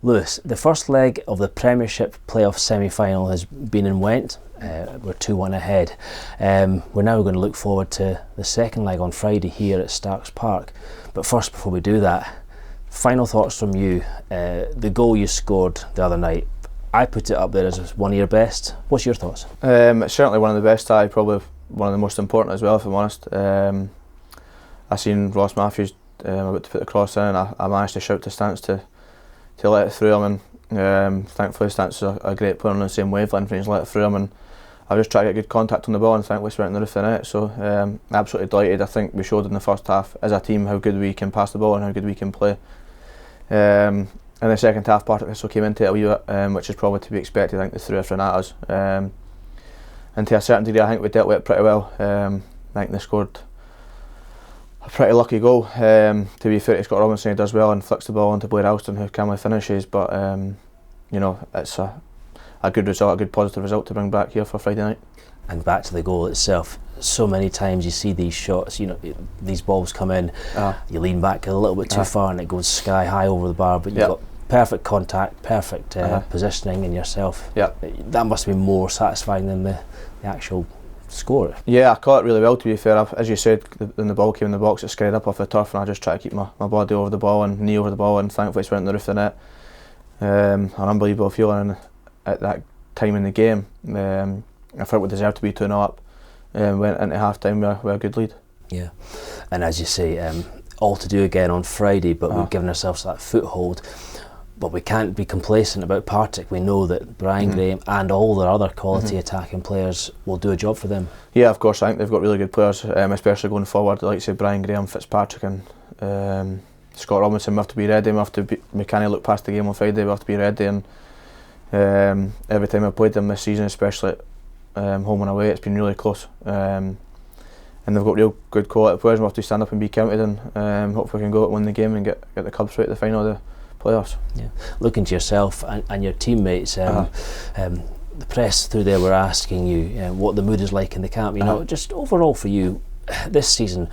Lewis, the first leg of the Premiership playoff semi-final has been and went. We're 2-1 ahead. We're now going to look forward to the second leg on Friday here at Starks Park. But first, before we do that, final thoughts from you. The goal you scored the other night, I put it up there as one of your best. What's your thoughts? It's certainly one of the best. Probably one of the most important as well, if I'm honest. I seen Ross Matthews about to put the cross in, and I managed to shout to Stanton to let it through him, and thankfully Stanton's a great player on the same wavelength, and he's let it through him, and I just tried to get good contact on the ball, and thankfully it's went in the roof of the net. So absolutely delighted. I think we showed in the first half as a team how good we can pass the ball and how good we can play. In the second half, Partick Thistle came into it a wee bit, which is probably to be expected. I think they threw everything at us, and to a certain degree I think we dealt with it pretty well. I think they scored a pretty lucky goal. To be fair to Scott Robinson, he does well and flicks the ball into Blair Alston, who calmly finishes, but you know, it's a good result, a good positive result to bring back here for Friday night. And back to the goal itself, so many times you see these shots, you know, these balls come in, you lean back a little bit too far and it goes sky high over the bar, but you've got perfect contact, perfect positioning in yourself. That must have been more satisfying than the actual score. Yeah, I caught it really well, to be fair. As you said, when the ball came in the box, it skidded up off the turf, and I just tried to keep my body over the ball and knee over the ball, and thankfully it's went in the roof of the net. An unbelievable feeling at that time in the game. I thought we deserved to be 2-0 up. Went into half time with a good lead. Yeah. And as you say, all to do again on Friday, but we've given ourselves that foothold. But we can't be complacent about Partick. We know that Brian Graham and all their other quality attacking players will do a job for them. Yeah, of course. I think they've got really good players, especially going forward. Like say Brian Graham, Fitzpatrick, and Scott Robinson. We have to be ready. We can't look past the game on Friday. We have to be ready. And every time I've played them this season, especially home and away, it's been really close. And they've got real good quality players. We have to stand up and be counted, and hopefully we can go out and win the game and get the Cubs through to the final of the playoffs. Yeah. Looking to yourself and your teammates, the press through there were asking you what the mood is like in the camp. You know, just overall for you this season,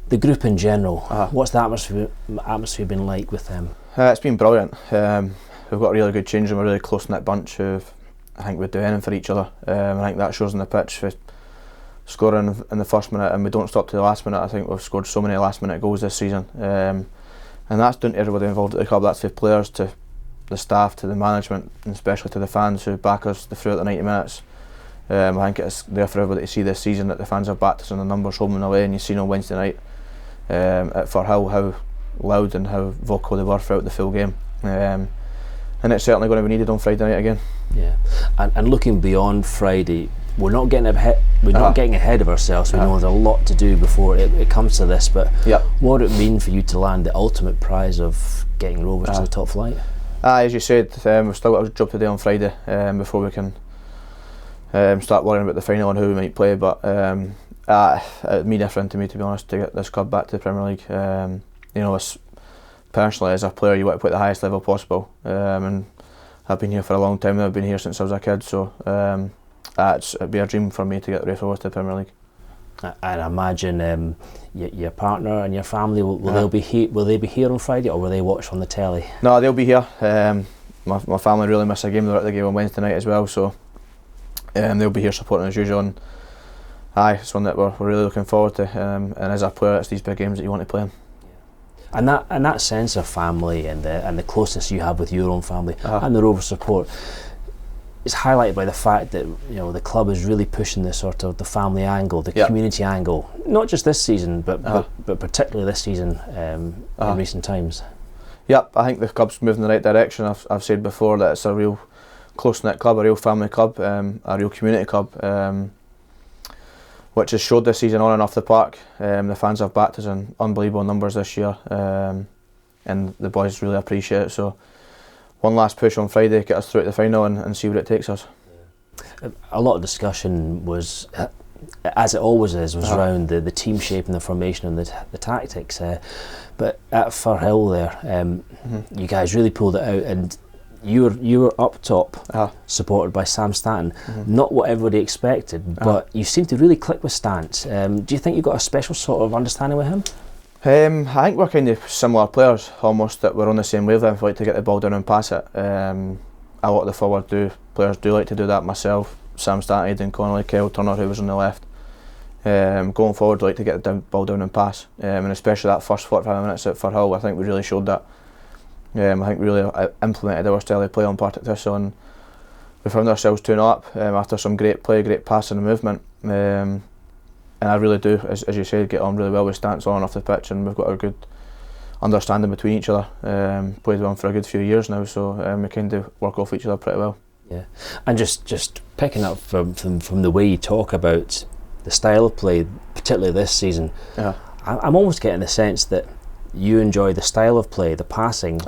the group in general. What's the atmosphere been like with them? It's been brilliant. We've got a really good change room, a really close knit bunch who I think would do anything for each other. I think that shows on the pitch. We scoring in the first minute and we don't stop to the last minute. I think we've scored so many last minute goals this season. And that's down to everybody involved at the club. That's the players, to the staff, to the management, and especially to the fans who back us throughout the 90 minutes. I think it's there for everybody to see this season that the fans have backed us in the numbers home and away, and you've seen on Wednesday night at Firhill how loud and how vocal they were throughout the full game. And it's certainly going to be needed on Friday night again. Yeah, and looking beyond Friday, we're not getting ahead of ourselves. We know there's a lot to do before it comes to this, but what would it mean for you to land the ultimate prize of getting Rovers to the top flight? As you said, we've still got a job to do on Friday before we can start worrying about the final and who we might play, but it'd mean different to me, to be honest, to get this club back to the Premier League. You know, personally as a player you want to play at the highest level possible, and I've been here for a long time now. I've been here since I was a kid, so it'd be a dream for me to get the Raith Rovers to the Premier League. And I imagine your partner and your family will they be here on Friday, or will they watch on the telly? No, they'll be here. My family really miss a game. They're at the game on Wednesday night as well, so they'll be here supporting as usual. And it's one that we're really looking forward to. And as a player, it's these big games that you want to play in. And that sense of family and the closeness you have with your own family and the Rovers support is highlighted by the fact that, you know, the club is really pushing this sort of the family angle, the community angle, not just this season, but particularly this season in recent times. Yep, I think the club's moving in the right direction. I've said before that it's a real close-knit club, a real family club, a real community club, which has showed this season on and off the park. The fans have backed us in unbelievable numbers this year, and the boys really appreciate it. So one last push on Friday, get us through to the final and see where it takes us. A lot of discussion was, as it always is, around the team shape and the formation and the tactics. But at Firhill there, you guys really pulled it out, and you were up top, supported by Sam Stanton. Not what everybody expected, but you seem to really click with Stant. Do you think you've got a special sort of understanding with him? I think we're kind of similar players, almost, that we're on the same wavelength. We like to get the ball down and pass it. A lot of the forward players do like to do that. Myself, Sam Stanton, Aidan Connolly, Kyle Turner, who was on the left. Going forward, we like to get the ball down and pass, and especially that first 45 minutes at Firhill, I think we really showed that. I think we really implemented our style of play on Partick Thistle, and we found ourselves 2-0 up after some great play, great passing and movement. And I really do, as you said, get on really well with Stanton on and off the pitch, and we've got a good understanding between each other. Played with him for a good few years now, so we kind of work off each other pretty well. Yeah, and just picking up from the way you talk about the style of play, particularly this season, I'm almost getting the sense that you enjoy the style of play, the passing,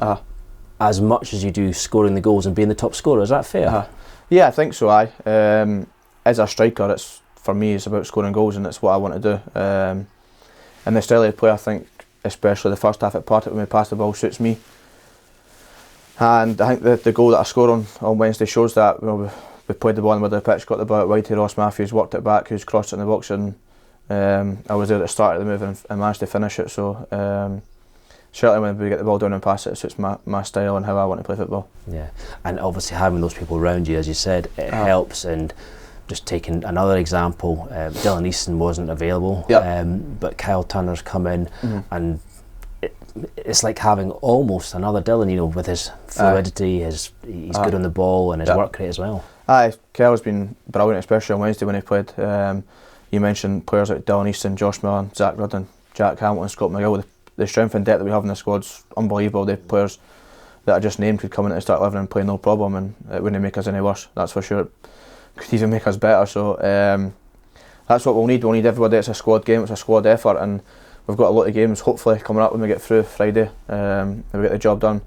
as much as you do scoring the goals and being the top scorer. Is that fair? Yeah, I think so. As a striker, for me, it's about scoring goals, and it's what I want to do. And the style of play, I think, especially the first half at Partick when we pass the ball, suits me. And I think the goal that I scored on Wednesday shows that. We played the ball in the middle of the pitch, got the ball out wide to Ross Matthews, worked it back, who's crossed it in the box, and I was there at the start of the move and managed to finish it. So certainly when we get the ball down and pass it, it suits my style and how I want to play football. Yeah, and obviously having those people around you, as you said, it helps. And just taking another example, Dylan Easton wasn't available, but Kyle Turner's come in, and it's like having almost another Dylan, you know, with his fluidity, he's good on the ball, and his work rate as well. Kyle's been brilliant, especially on Wednesday when he played. You mentioned players like Dylan Easton, Josh Millen, Zach Rudden, Jack Hamilton, Scott McGill. The strength and depth that we have in the squad's unbelievable. The players that I just named could come in at the start 11 and play no problem, and it wouldn't make us any worse, that's for sure. It could even make us better. So that's what we'll need. We'll need everybody. It's a squad game, it's a squad effort, and we've got a lot of games hopefully coming up when we get through Friday, and we get the job done.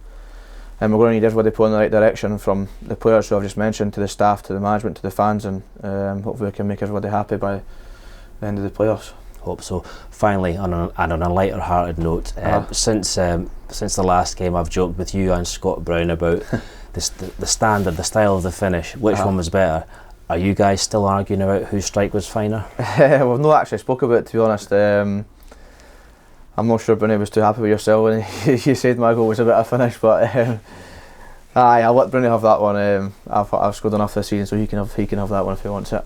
And we're going to need everybody pulling in the right direction, from the players who I've just mentioned to the staff, to the management, to the fans, and hopefully we can make everybody happy by the end of the playoffs. Hope so. Finally, on a lighter hearted note, since the last game, I've joked with you and Scott Brown about the standard, the style of the finish, which one was better. Are you guys still arguing about whose strike was finer? We've not actually spoke about it, to be honest. I'm not sure Bruni was too happy with yourself when you said my goal was a better finish, but I'll let Bruni have that one. I've scored enough this season, so he can have that one if he wants it.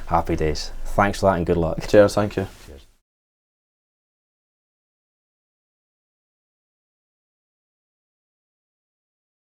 Happy days. Thanks for that and good luck. Cheers, thank you.